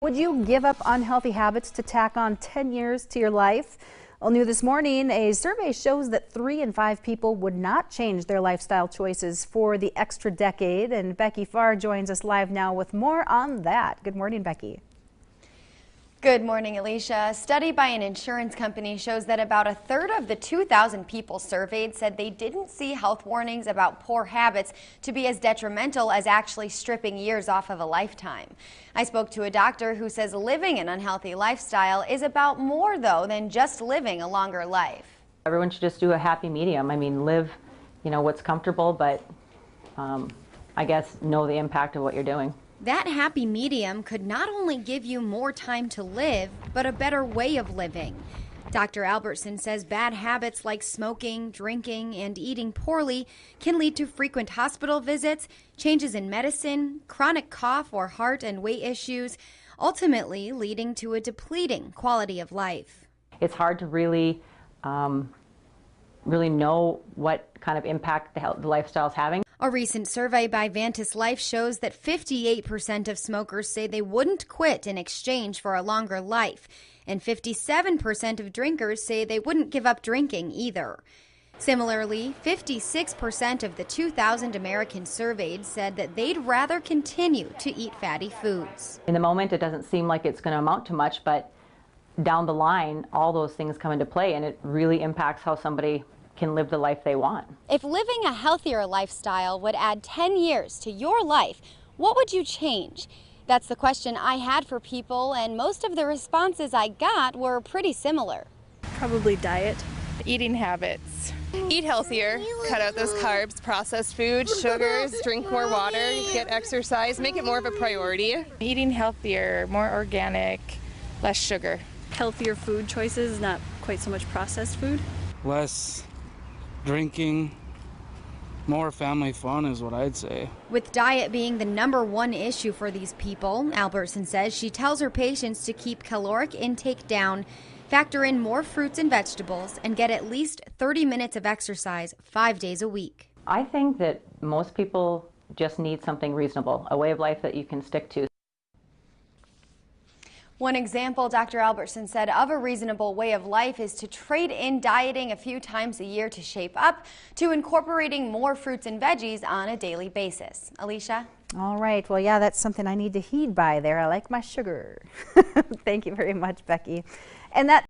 Would you give up unhealthy habits to tack on 10 years to your life? Well, new this morning, a survey shows that 3 in 5 people would not change their lifestyle choices for the extra decade. And Becky Farr joins us live now with more on that. Good morning, Becky. Good morning, Alicia. A study by an insurance company shows that about a third of the 2,000 people surveyed said they didn't see health warnings about poor habits to be as detrimental as actually stripping years off of a lifetime. I spoke to a doctor who says living an unhealthy lifestyle is about more, though, than just living a longer life. Everyone should just do a happy medium. I mean, live, what's comfortable, but I guess know the impact of what you're doing. That happy medium could not only give you more time to live, but a better way of living. Dr. Albertson says bad habits like smoking, drinking, and eating poorly can lead to frequent hospital visits, changes in medicine, chronic cough or heart and weight issues, ultimately leading to a depleting quality of life. It's hard to really know what kind of impact the lifestyle is having. A recent survey by Vantis Life shows that 58% of smokers say they wouldn't quit in exchange for a longer life, and 57% of drinkers say they wouldn't give up drinking either. Similarly, 56% of the 2,000 Americans surveyed said that they'd rather continue to eat fatty foods. In the moment, it doesn't seem like it's going to amount to much, but down the line, all those things come into play, and it really impacts how somebody can live the life they want. If living a healthier lifestyle would add 10 years to your life, what would you change? That's the question I had for people, and most of the responses I got were pretty similar. Probably diet. Eating habits. Eat healthier, cut out those carbs, processed food, sugars, drink more water, get exercise, make it more of a priority. Eating healthier, more organic, less sugar. Healthier food choices, not quite so much processed food. Less drinking, more family fun is what I'd say. With diet being the #1 issue for these people, Albertson says she tells her patients to keep caloric intake down, factor in more fruits and vegetables, and get at least 30 minutes of exercise 5 days a week. I think that most people just need something reasonable, a way of life that you can stick to. One example Dr. Albertson said of a reasonable way of life is to trade in dieting a few times a year to shape up to incorporating more fruits and veggies on a daily basis. Alicia? All right. Well, yeah, that's something I need to heed by there. I like my sugar. Thank you very much, Becky. And that